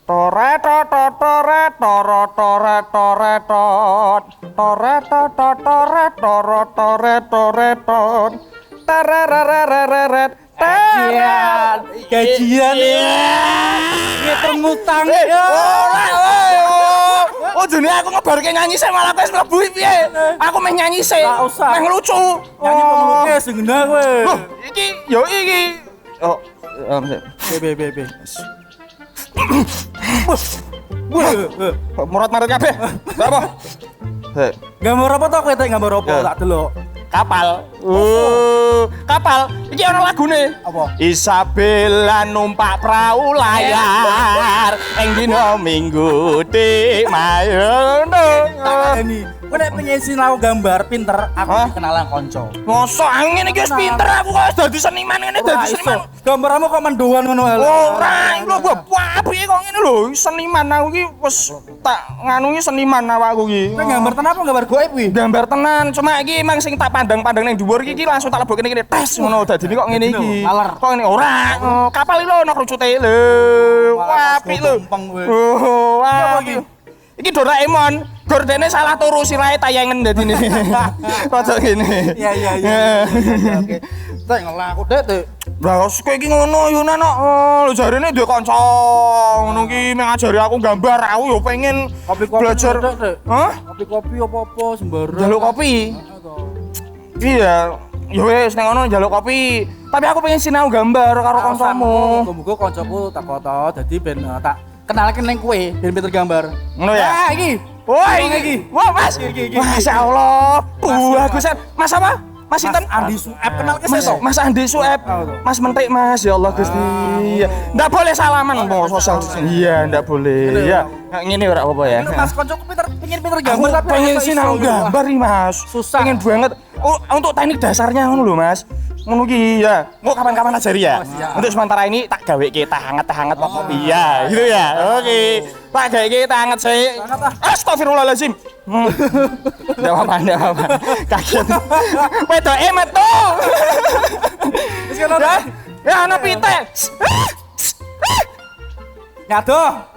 Tore tore tore tore tore tore tot tore tore tore tore tore tore tot terererereret Gajian ngitung utang. Oh jane aku ngebarke nyanyi sik malah wis mlebu piye? Aku meh nyanyi sik. Meh lucu. Nyanyi pengeluknya sing genah kowe. Iki yo iki. Oh, B. Murat maret kabeh. Lha apa? Gambar apa to kowe gambar apa tak delok. Kapal. Kapal. Iki ana lagune. Apa? Isabella numpak prau layar ing dina Minggu dik mayono. Ini, kowe nek pengen sinau gambar pinter, aku kenalan konco. Mosok angin iki wis pinter aku kok dadi seniman ngene dadi seniman. Gambarmu kok mendoan ngono lho. Ora, lho apike kok ngene lho, seniman aku iki wis tak nganu iki seniman awakku iki. Kowe gambar tenan apa gambar goib kuwi? Gambar tenan, cuma iki emang sing tak pandang-pandang ning dhuwur iki langsung tak lebokke kene tes ngono dadine kok ngene iki. Kok ngene ora, kapal iki lho ono rucute lho. Wah, apik lho. Oh, wah. Iki Doraemon, gordene salah turu sirahe tayangen dadine. Kocok ngene. Iya. Oke. Tak ngelah aku dek. Lah kowe iki ngono yo Nak. Lho jarene duwe kanca ngono ki ngajari aku gambar, aku yo pengen belajar. Hah? Kopi-kopi apa-apa sembarang. Jaluk kopi. Iya. Ya wis ning ngono njaluk kopi. Tapi aku pengen sinau gambar karo kancamu. Muga-muga kancaku tak foto dadi ben tak kenalke ning kowe ben pinter gambar. Ngono ya? Ah, iki. Wah, iki. Wah, Mas. Masyaallah. Bagusan. Mas apa? Mas sinten? Andi Sueb kenal ke seto? Mas Andi Sueb. Mas mentik Mas, ya Allah Gusti. Iya. Ndak boleh salaman mau sosial distancing. Iya, ndak boleh. Ya, ngene ora apa-apa ya. Mas koncoku pengen pinter gambar tapi pengen sinau gambar nih Mas. Susah. Pengen banget. Oh, untuk teknik dasarnya ngono lho Mas. Ngono ki ya. Engko kapan-kapan ajari ya. Untuk sementara ini tak gawe ki teh hangat pokok. Iya, gitu ya. Oke. Tak gawe ki teh hangat sik. Astagfirullahalazim. Ndak apa-apa. Kaget. Wedoke metu. Wis kono ta? Ya ana pite. Ngadoh.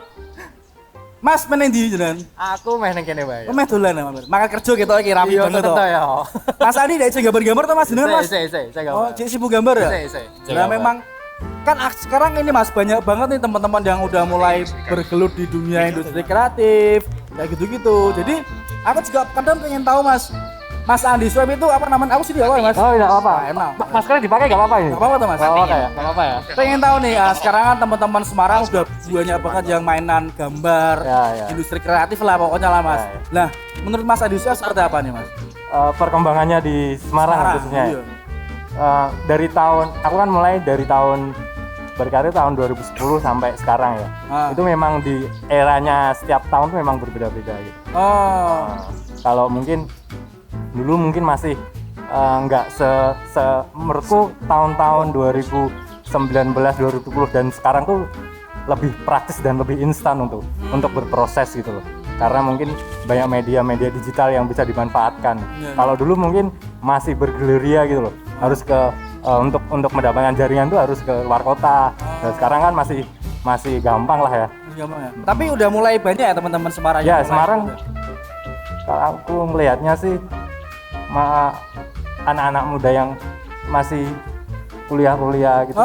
Mas meneng ndi jenengan? Aku meh ning kene wae. Meh dolan Mas. Makan kerja ketok iki rapi banget to. ya. Mas Andi nek gambar-gambar to Mas jenengan Mas? Saya gambar. Oh, cek sibuk gambar ya? Saya. Nah, memang kan sekarang ini Mas banyak banget nih teman-teman yang udah mulai bergelut di dunia industri kreatif kayak gitu-gitu. Jadi aku juga kadang pengen tahu Mas Andi Sueb itu apa namanya? Aku sih di awal Mas. Oh, tidak apa-apa. Enak. Maskernya dipakai enggak apa-apa ini? Enggak apa-apa tuh Mas. Enggak apa-apa ya. Pengen tahu nih, sekarang kan teman-teman Semarang udah banyak banget yang mainan gambar, Ya. industri kreatif lah pokoknya lah Mas. Ya. Nah, menurut Mas Andi Sueb seperti apa nih Mas? Perkembangannya di Semarang khususnya. Iya. Dari tahun aku kan mulai dari tahun berkarir tahun 2010 sampai sekarang ya. Itu memang di eranya setiap tahun tuh memang berbeda-beda gitu. Oh. Kalau mungkin dulu mungkin masih nggak menurutku tahun-tahun 2019 2020 dan sekarang tuh lebih praktis dan lebih instan untuk berproses gitu loh. Karena mungkin banyak media digital yang bisa dimanfaatkan. Kalau dulu mungkin masih bergerilya gitu loh. Harus ke untuk mendapatkan jaringan tuh harus ke luar kota. Dan sekarang kan masih gampang lah ya. Gampang ya. Tapi udah mulai banyak ya teman-teman Semarang. Ya, Semarang kalau aku melihatnya sih anak-anak muda yang masih kuliah gitu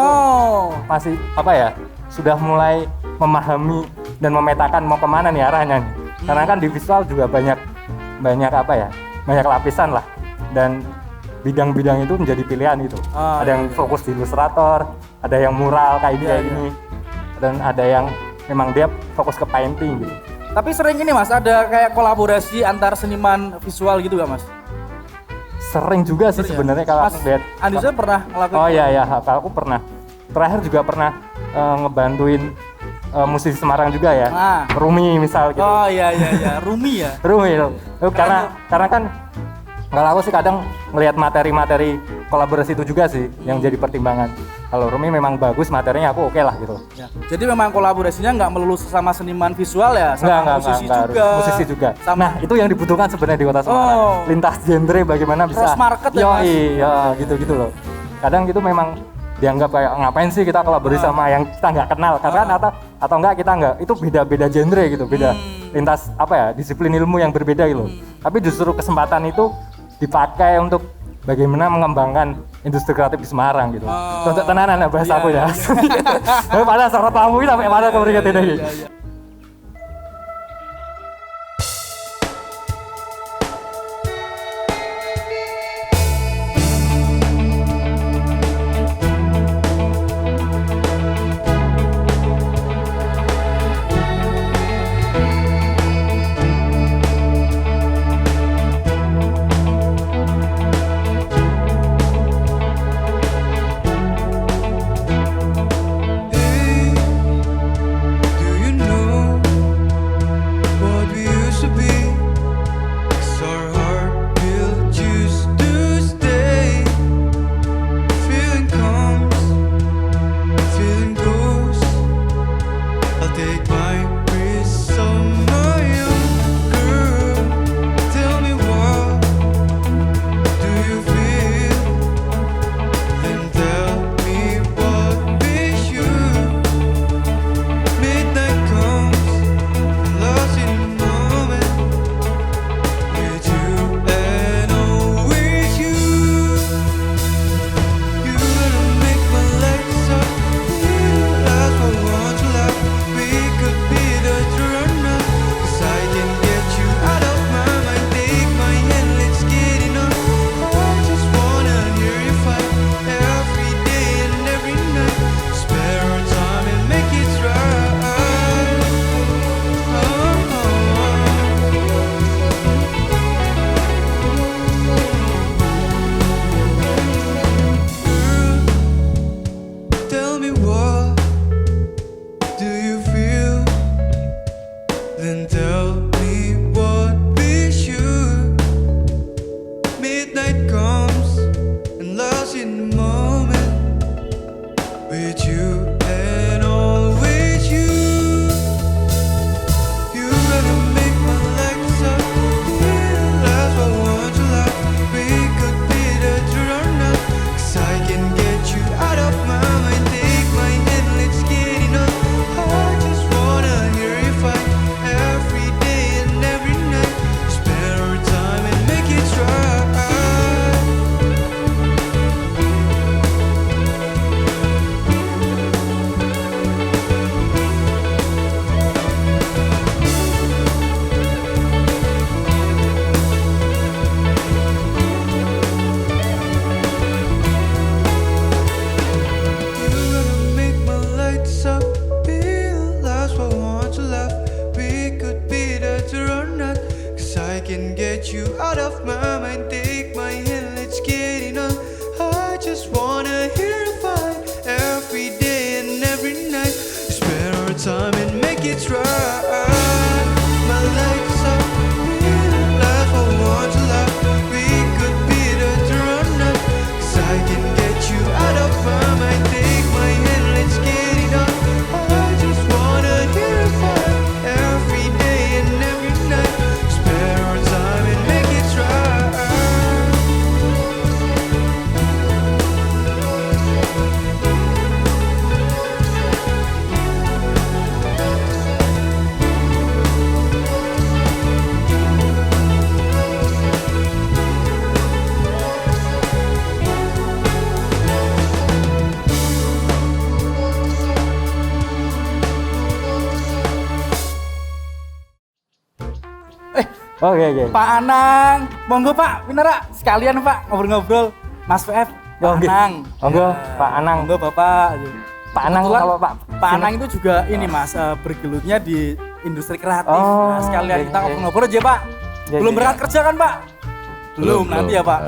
masih apa ya sudah mulai memahami dan memetakan mau kemana nih arahnya nih. Karena kan di visual juga banyak apa ya banyak lapisan lah dan bidang-bidang itu menjadi pilihan itu. Ada yang fokus di ilustrator, ada yang mural kayak gini dan ada yang memang dia fokus ke painting gitu. Tapi sering ini Mas ada kayak kolaborasi antar seniman visual gitu gak Mas? Sering juga sih sebenarnya kalau aku lihat. Andi Sueb pernah ngelakuin? Oh iya, kalau aku pernah. Terakhir juga pernah ngebantuin musisi Semarang juga ya. Rumi misal gitu. Oh iya, Rumi ya. Rumi loh. Karena kan kalau aku sih kadang ngelihat materi-materi kolaborasi itu juga sih yang jadi pertimbangan. Kalau Rumi memang bagus materinya aku oke lah gitu. Ya. Jadi memang kolaborasinya nggak melulu sesama seniman visual ya, sama musisi juga. Nah itu yang dibutuhkan sebenarnya di Kota Semarang. Lintas genre bagaimana bisa. Cross market ya Mas. Iya gitu loh. Kadang gitu memang dianggap kayak ngapain sih kita kolaborasi sama yang kita nggak kenal karena atau enggak kita nggak itu beda genre gitu, beda lintas disiplin ilmu yang berbeda gitu. Tapi justru kesempatan itu dipakai untuk bagaimana mengembangkan industri kreatif di Semarang gitu. Untuk tenanan bahasa aku ya. Padahal sorot tamu ini sampai mana kemudian ini. Oke. Pak Anang, monggo Pak, Winara sekalian Pak ngobrol-ngobrol. Mas VF, Pak Anang. Monggo, Pak Anang. Monggo Bapak. Pak Anang kalau Pak Anang itu juga ini Mas, bergelutnya di industri kreatif. Nah, sekalian kita ngobrol-ngobrol aja Pak. Belum berangkat kerja kan Pak? Belum, nanti ya Pak.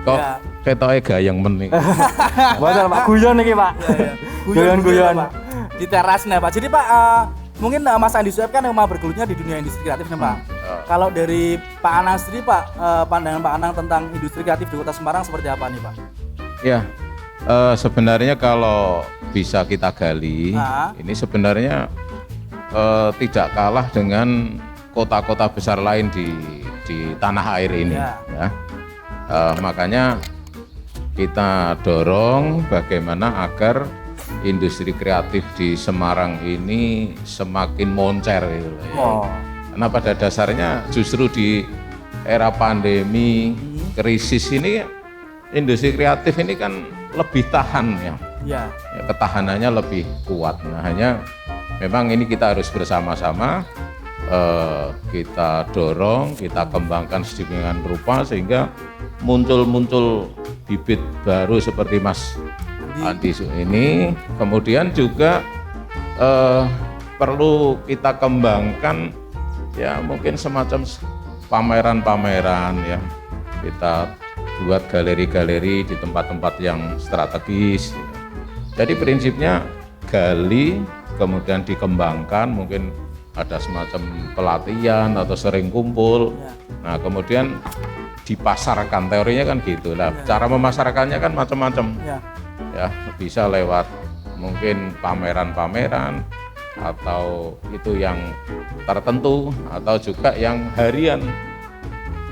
Kok ketoke gayeng men iki. Betul Pak, guyon iki Pak. Guyon-guyon di terasnya Pak. Jadi Pak, mungkin Mas Andi Sueb kan memang bergelutnya di dunia industri kreatif nih Pak. Kalau dari Pak Anang sendiri Pak, pandangan Pak Anang tentang industri kreatif di Kota Semarang seperti apa nih Pak? Ya, sebenarnya kalau bisa kita gali, ini sebenarnya tidak kalah dengan kota-kota besar lain di tanah air ini. Ya. Makanya kita dorong bagaimana agar industri kreatif di Semarang ini semakin moncer gitu loh ya. Karena pada dasarnya justru di era pandemi krisis ini industri kreatif ini kan lebih tahan ya. Ya, ketahanannya lebih kuat. Nah, hanya memang ini kita harus bersama-sama kita dorong, kita kembangkan sedemikian rupa sehingga muncul bibit baru seperti Mas Andi ini. Kemudian juga perlu kita kembangkan ya mungkin semacam pameran-pameran ya. Kita buat galeri-galeri di tempat-tempat yang strategis. Jadi prinsipnya gali, kemudian dikembangkan, mungkin ada semacam pelatihan atau sering kumpul. Nah, kemudian dipasarkan, teorinya kan gitu. Nah, cara memasarkannya kan macam-macam. Ya, bisa lewat mungkin pameran-pameran atau itu yang tertentu atau juga yang harian.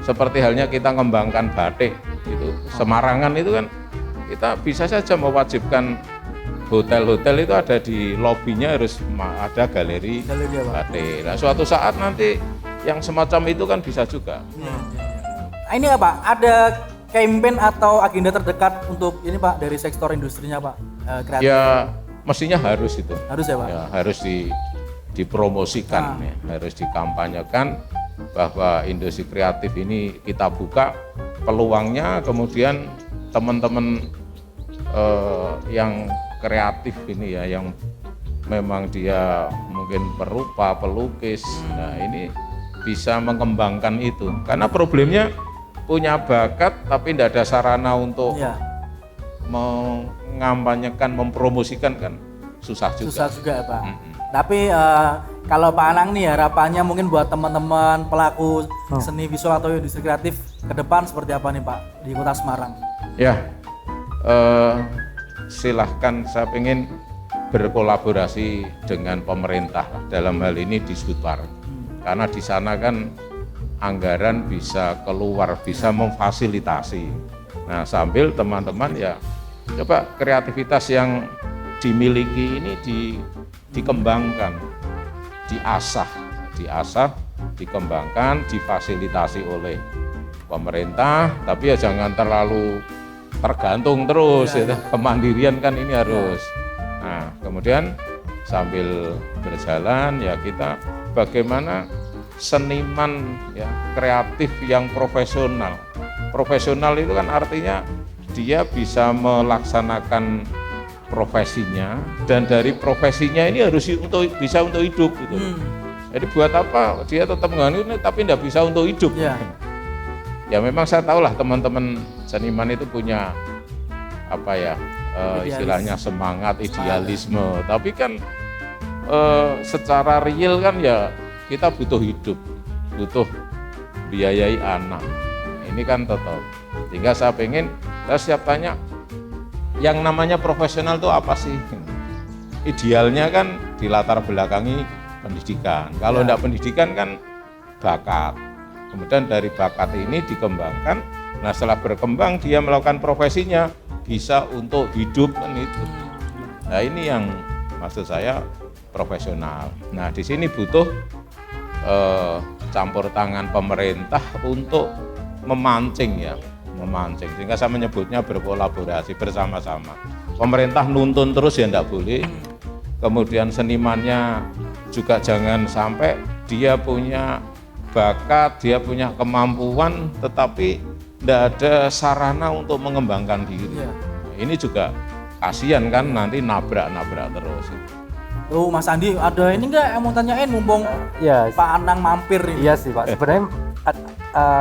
Seperti halnya kita mengembangkan batik itu. Semarangan itu kan kita bisa saja mewajibkan hotel-hotel itu ada di lobinya harus ada galeri batik. Nah, suatu saat nanti yang semacam itu kan bisa juga. Ini apa? Ada campaign atau agenda terdekat untuk ini Pak dari sektor industrinya Pak kreatif? Ya mestinya harus itu. Harus ya Pak? Ya, harus dipromosikan, ya, harus dikampanyekan bahwa industri kreatif ini kita buka peluangnya, kemudian teman-teman yang kreatif ini ya, yang memang dia mungkin perupa, pelukis, nah ini bisa mengembangkan itu. Karena problemnya punya bakat tapi tidak ada sarana untuk mengampanyekan, mempromosikan kan susah juga. Susah juga Pak. Tapi kalau Pak Anang nih harapannya mungkin buat teman-teman pelaku seni visual atau industri kreatif ke depan seperti apa nih Pak di Kota Semarang? Ya, silahkan, saya ingin berkolaborasi dengan pemerintah dalam hal ini di Sudpar. Karena di sana kan anggaran bisa keluar, bisa memfasilitasi. Nah, sambil teman-teman ya coba kreativitas yang dimiliki ini dikembangkan, diasah, dikembangkan, difasilitasi oleh pemerintah, tapi ya jangan terlalu tergantung terus, ya. Kemandirian kan ini harus. Nah, kemudian sambil berjalan ya kita bagaimana seniman ya kreatif yang profesional. Profesional itu kan artinya dia bisa melaksanakan profesinya dan dari profesinya ini harus bisa untuk hidup gitu. Jadi buat apa dia tetap mengganggu tapi tidak bisa untuk hidup. Ya memang saya tahu lah teman-teman seniman itu punya apa ya istilahnya semangat, idealisme. Tapi kan secara real kan ya kita butuh hidup, butuh biayai anak. Ini kan tetap. Sehingga saya siap tanya, yang namanya profesional itu apa sih? Idealnya kan dilatar belakangi pendidikan. Kalau tidak pendidikan kan bakat. Kemudian dari bakat ini dikembangkan. Nah setelah berkembang dia melakukan profesinya bisa untuk hidup kan itu. Nah ini yang maksud saya profesional. Nah di sini butuh campur tangan pemerintah untuk memancing ya. Memancing, sehingga saya menyebutnya berkolaborasi bersama-sama. Pemerintah nuntun terus ya enggak boleh, kemudian senimannya juga jangan sampai dia punya bakat, dia punya kemampuan, tetapi enggak ada sarana untuk mengembangkan diri. Ini juga kasihan kan, nanti nabrak-nabrak terus. Mas Andi, ada ini enggak yang mau tanyain mumpung Pak Anang mampir ini? Iya sih Pak, sebenarnya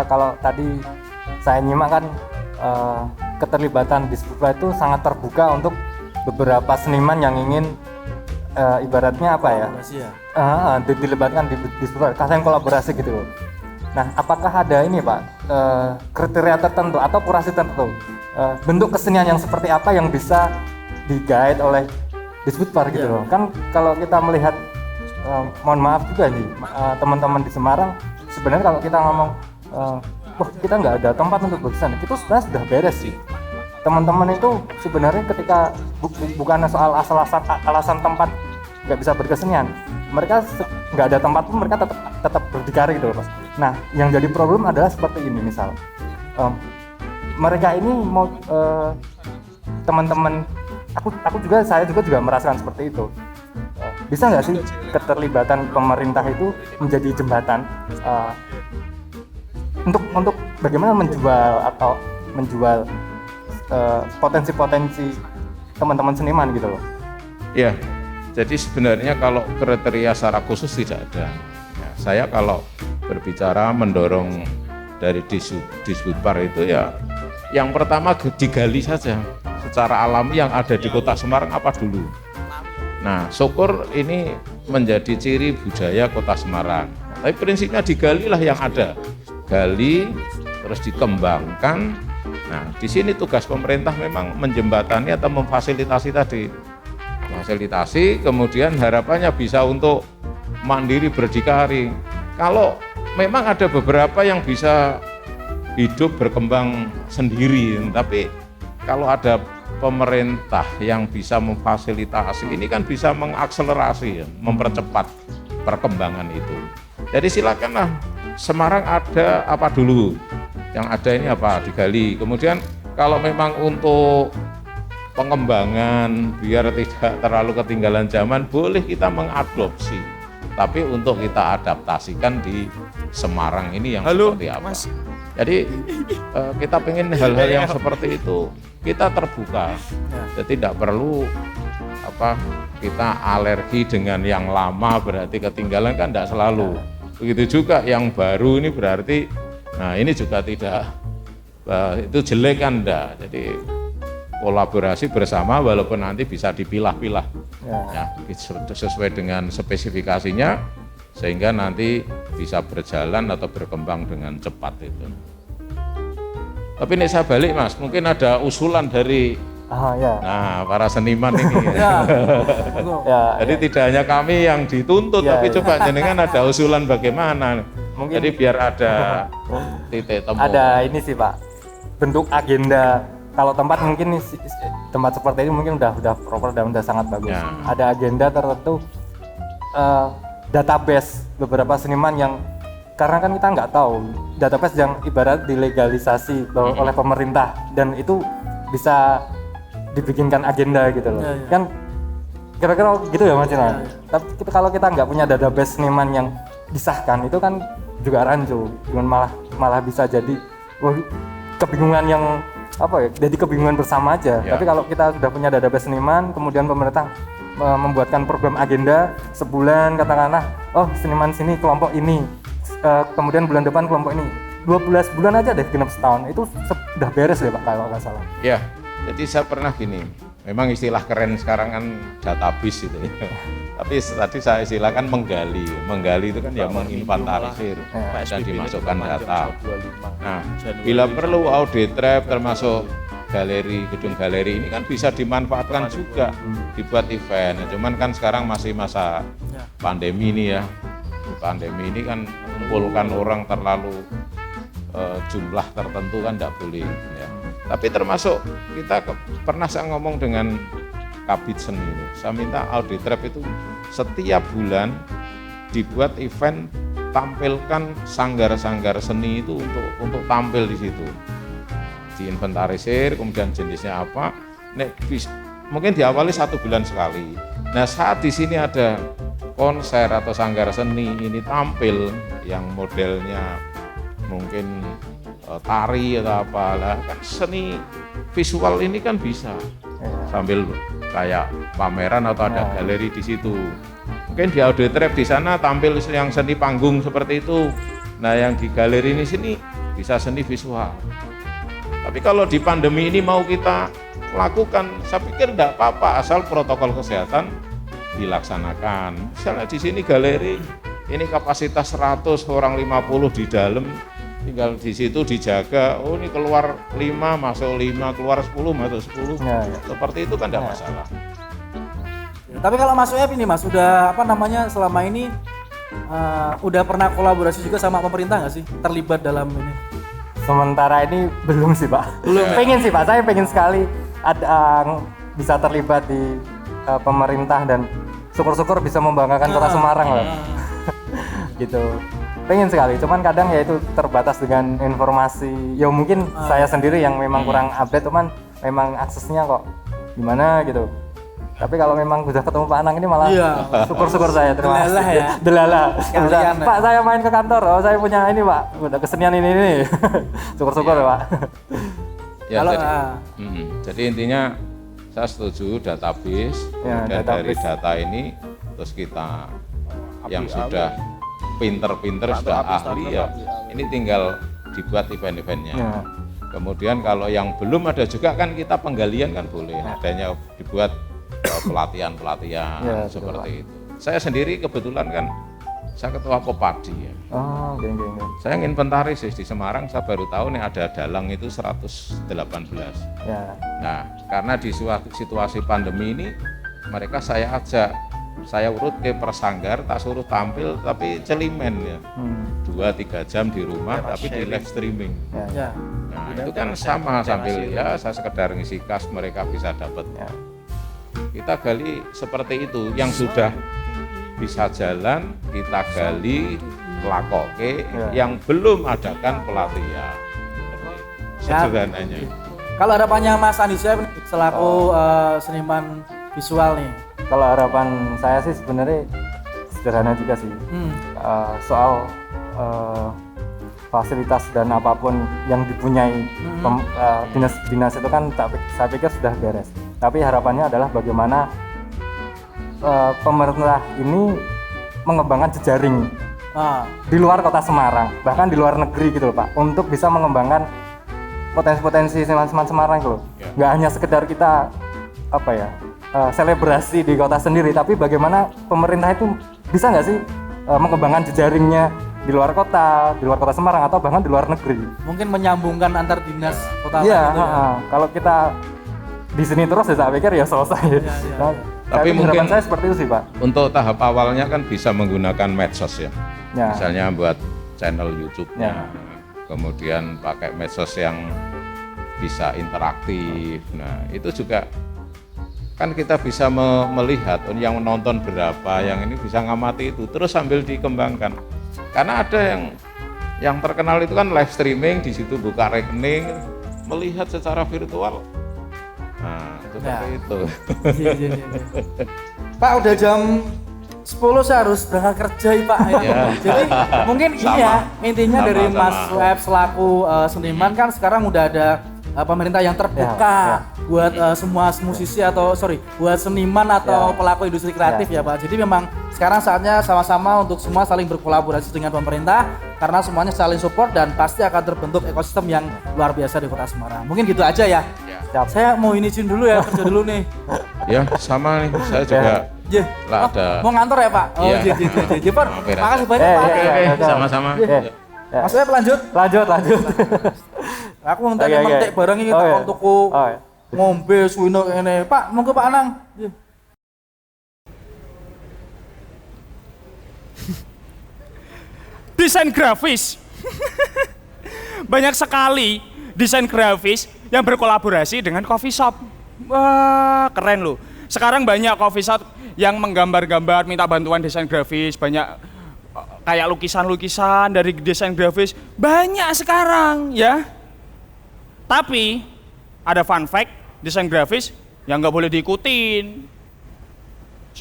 kalau tadi saya nyimak kan keterlibatan di Sudpar itu sangat terbuka untuk beberapa seniman yang ingin ibaratnya apa ya, dilibatkan di Sudpar, kasih kolaborasi gitu loh. Nah, apakah ada ini Pak kriteria tertentu atau kurasi tertentu bentuk kesenian yang seperti apa yang bisa di-guide oleh di Sudpar gitu loh? Kan kalau kita melihat, mohon maaf juga nih teman-teman di Semarang, sebenarnya kalau kita ngomong wah kita nggak ada tempat untuk berkesenian, itu sebenarnya sudah beres sih. teman-teman itu sebenarnya ketika bukan soal alasan tempat nggak bisa berkesenian, mereka nggak ada tempat pun mereka tetap berdikari gitu loh Mas. Nah yang jadi problem adalah seperti ini, misal mereka ini mau teman-teman, saya juga merasakan seperti itu. Bisa nggak sih keterlibatan pemerintah itu menjadi jembatan untuk bagaimana menjual potensi teman-teman seniman gitu loh. Ya, jadi sebenarnya kalau kriteria secara khusus tidak ada. Ya, saya kalau berbicara mendorong dari Disbudpar itu ya, yang pertama digali saja secara alami yang ada di Kota Semarang apa dulu. Nah, syukur ini menjadi ciri budaya Kota Semarang. Tapi prinsipnya digalilah yang ada, gali terus dikembangkan. Nah, di sini tugas pemerintah memang menjembatani atau memfasilitasi tadi. Fasilitasi, kemudian harapannya bisa untuk mandiri berdikari. Kalau memang ada beberapa yang bisa hidup berkembang sendiri, tapi kalau ada pemerintah yang bisa memfasilitasi, ini kan bisa mengakselerasi, mempercepat perkembangan itu. Jadi silakanlah, Semarang ada apa dulu, yang ada ini apa digali. Kemudian kalau memang untuk pengembangan biar tidak terlalu ketinggalan zaman, boleh kita mengadopsi, tapi untuk kita adaptasikan di Semarang ini yang seperti apa. Mas. Jadi kita pengen hal-hal yang seperti itu kita terbuka, jadi tidak perlu kita alergi dengan yang lama berarti ketinggalan, kan tidak selalu. Begitu juga yang baru ini berarti, nah ini juga tidak, itu jelek kan enggak. Jadi kolaborasi bersama walaupun nanti bisa dipilah-pilah, ya sesuai dengan spesifikasinya sehingga nanti bisa berjalan atau berkembang dengan cepat itu. Tapi ini saya balik Mas, mungkin ada usulan dari nah para seniman ini. Jadi tidak hanya kami yang dituntut, tapi coba jenengan ada usulan bagaimana. Mungkin jadi biar ada titik temu. Ada ini sih Pak, bentuk agenda. Kalau tempat mungkin tempat seperti ini mungkin udah proper dan udah sangat bagus. Ada agenda tertentu, database beberapa seniman yang, karena kan kita nggak tahu, database yang ibarat dilegalisasi oleh pemerintah dan itu bisa dibikinkan agenda gitu loh. Kan kira-kira gitu ya Mas Cina. Tapi kalau kita nggak punya database seniman yang disahkan, itu kan juga rancu, cuman malah bisa jadi kebingungan yang jadi kebingungan bersama aja. Tapi kalau kita sudah punya database seniman, kemudian pemerintah membuatkan program agenda sebulan, katakanlah seniman sini kelompok ini, kemudian bulan depan kelompok ini, 12 bulan aja deh, genap setahun, itu sudah beres deh Pak kalau nggak salah. Ya, jadi saya pernah gini, memang istilah keren sekarang kan database itu ya. Tapi tadi saya istilahkan menggali itu kan ya menginventarisir dan dimasukkan data. Nah, bila perlu audit trap termasuk gedung galeri ini kan bisa dimanfaatkan juga dibuat event. Cuman kan sekarang masih masa pandemi ini ya. Pandemi ini kan mengumpulkan orang terlalu jumlah tertentu kan tidak boleh ya. Tapi termasuk kita pernah saya ngomong dengan Kabid Seni, saya minta audit trap itu setiap bulan dibuat event, tampilkan sanggar-sanggar seni itu untuk tampil di situ, diinventarisir, kemudian jenisnya apa. Mungkin diawali 1 bulan sekali. Nah saat di sini ada konser atau sanggar seni ini tampil yang modelnya mungkin tari atau apalah, kan seni visual ini kan bisa sambil kayak pameran atau ada galeri di situ. Mungkin di audit trap di sana tampil yang seni panggung seperti itu. Nah yang di galeri ini sini bisa seni visual. Tapi kalau di pandemi ini mau kita lakukan, saya pikir tidak apa-apa asal protokol kesehatan dilaksanakan. Misalnya di sini galeri ini kapasitas 100 orang 50 di dalam, tinggal di situ dijaga. Oh ini keluar 5 masuk 5, keluar 10 masuk 10. Seperti itu kan tidak masalah. Tapi kalau Mas Uep ini Mas, udah selama ini udah pernah kolaborasi juga sama pemerintah nggak sih? Terlibat dalam ini Sementara ini belum sih Pak. Belum. Pengen sih Pak, saya pengen sekali ada bisa terlibat di pemerintah dan syukur-syukur bisa membanggakan Kota Semarang lah. Gitu. Pengen sekali, cuman kadang ya itu terbatas dengan informasi. Ya mungkin saya sendiri yang memang kurang update, cuman memang aksesnya kok gimana gitu. Tapi kalau memang udah ketemu Pak Anang ini malah syukur-syukur saya, terima kasih. Delalah ya. Delalah. Bisa, Sekalian, Pak saya main ke kantor, oh saya punya ini Pak, udah kesenian ini. Syukur-syukur ya Pak. Ya, Kalau, jadi intinya saya setuju database, Ya, kemudian dari database. data ini terus kita yang sudah pinter-pinter sudah ahli ya, ini tinggal dibuat event-eventnya. Ya. Kemudian kalau yang belum ada juga kan kita penggalian kan boleh, adanya dibuat pelatihan-pelatihan Ya, betul, seperti itu. Saya sendiri kebetulan kan saya ketua Kopadi ya. Oh, geng. Saya inventaris di Semarang, saya baru tahu nih ada dalang itu 118. Ya. Nah, karena di situasi pandemi ini mereka saya ajak, saya urut ke persanggar, tak suruh tampil tapi celimen ya. 2-3 jam di rumah tapi di live streaming. Ya. Nah, itu kan sama sambil ya saya sekedar ngisi kas mereka bisa dapat. Ya. Kita gali seperti itu, yang sudah bisa jalan kita gali lakoke, yang belum adakan pelatihan. Sederhananya. Kalau harapannya Mas Andi Sueb selaku seniman visual nih. Kalau harapan saya sih sebenarnya sederhana juga sih. Soal fasilitas dan apapun yang dipunyai dinas itu kan saya pikir sudah beres. Tapi harapannya adalah bagaimana pemerintah ini mengembangkan jejaring di luar Kota Semarang, bahkan di luar negeri gitu loh Pak, untuk bisa mengembangkan potensi-potensi seniman Semarang gitu loh. Nggak hanya sekedar kita selebrasi di kota sendiri, tapi bagaimana pemerintah itu bisa nggak sih mengembangkan jejaringnya di luar kota Semarang atau bahkan di luar negeri. Mungkin menyambungkan antar dinas kota Iya, lain gitu ya. kalau kita di sini terus ya saya pikir ya selesai. Nah, Tapi mungkin harapan saya seperti itu sih Pak. Untuk tahap awalnya kan bisa menggunakan medsos ya. Ya. Misalnya buat channel YouTube-nya. Ya. Kemudian pakai medsos yang bisa interaktif. Nah, itu juga kan kita bisa melihat yang menonton berapa, yang ini bisa ngamati itu terus sambil dikembangkan. Karena ada yang terkenal itu kan live streaming, di situ buka rekening, melihat secara virtual. Nah, seperti itu. Iya. Pak udah jam 10 saya harus berangkat kerja ya Pak. Jadi mungkin ini ya intinya dari Mas Sueb selaku seniman kan sekarang udah ada pemerintah yang terbuka buat semua musisi buat seniman atau pelaku industri kreatif ya Pak. Jadi memang sekarang saatnya sama-sama untuk semua saling berkolaborasi dengan pemerintah karena semuanya saling support dan pasti akan terbentuk ekosistem yang luar biasa di Kota Semarang. Mungkin gitu aja ya. Saya mau izin dulu ya, kerja dulu nih. Ya, sama nih. Saya juga lah ada. Mau ngantor ya Pak? Oh, Iya. Pak. Makasih banyak Pak. Oke, sama-sama. Mas Sueb lanjut. Aku ngentek mentek barang iki tak tuku ngombe suwino ngene. Pak, monggo Pak Anang. Desain grafis. Banyak sekali desain grafis yang berkolaborasi dengan coffee shop. Wah, keren loh. Sekarang banyak coffee shop yang menggambar-gambar, minta bantuan desain grafis, banyak kayak lukisan-lukisan dari desain grafis. Banyak sekarang ya. Tapi ada fun fact, desain grafis yang nggak boleh diikutin.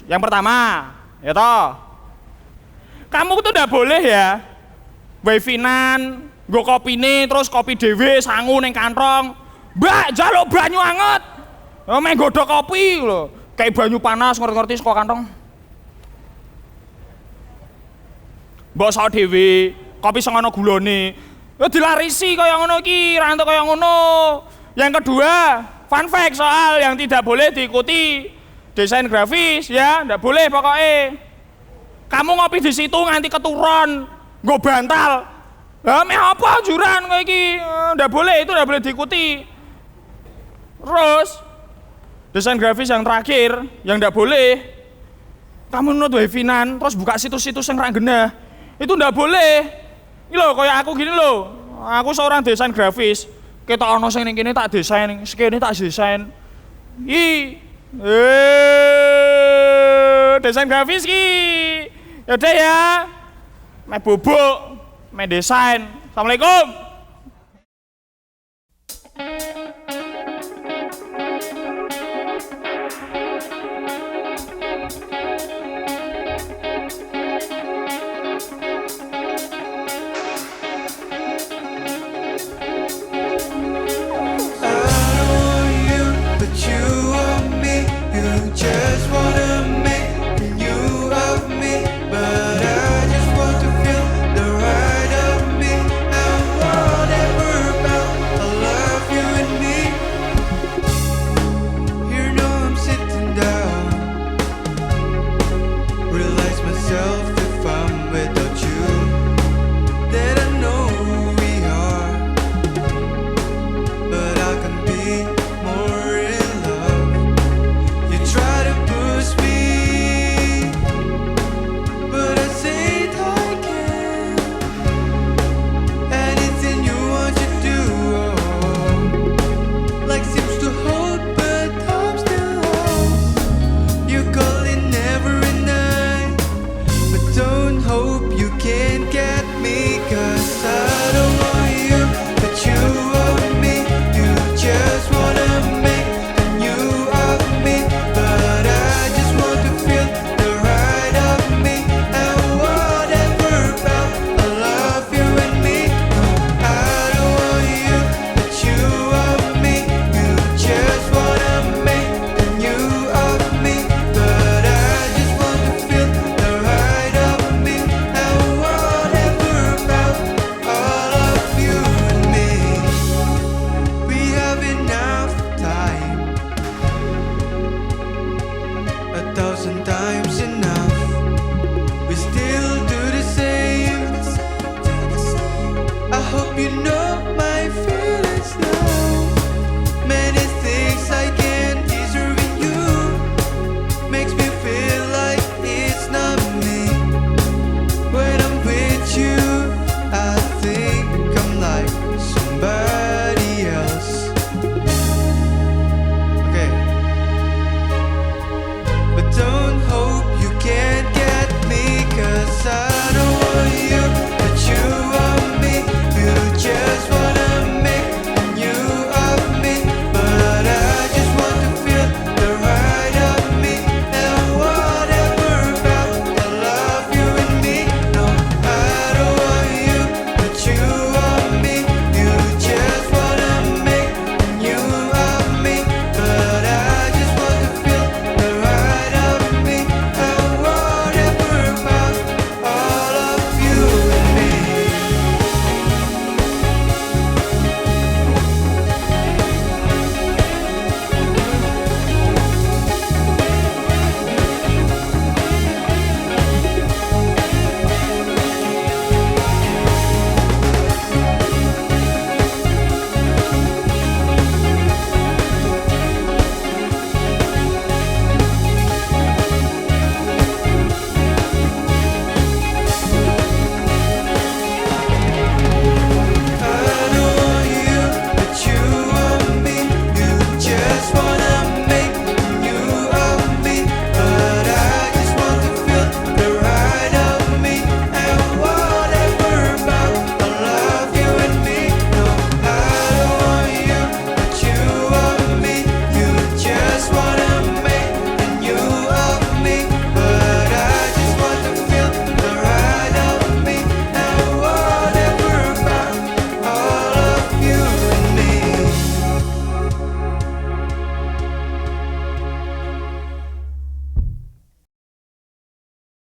Yang pertama, ya toh, kamu tuh udah boleh ya, wifi-nan, go kopine, terus kopi dewe, sangu neng kantong. Mbak, jaluk banyu anget, main godok kopi loh, kayak banyu panas ngerti-ngerti saka kantong. Mbok sak dewe, kopi sing ana gulane. Ya dilarisi kaya ngono iki, ra entuk kaya ngono. Yang kedua, fun fact soal yang tidak boleh diikuti desain grafis ya, ndak boleh pokoknya. Kamu ngopi di situ nganti keturun, nggo bantal. Lah meh apa juran kowe iki? Ndak boleh, itu ndak boleh diikuti. Terus desain grafis yang terakhir yang ndak boleh, kamu nut wifi-nan terus buka situs-situs yang ra genah. Itu ndak boleh. Ini loh, kayak aku gini loh, Aku seorang desain grafis. Kita ono sing ning kene tak desain, sekene tak desain. Desain grafis ki. Yaudah ya. Main bubuk, main desain. Assalamualaikum.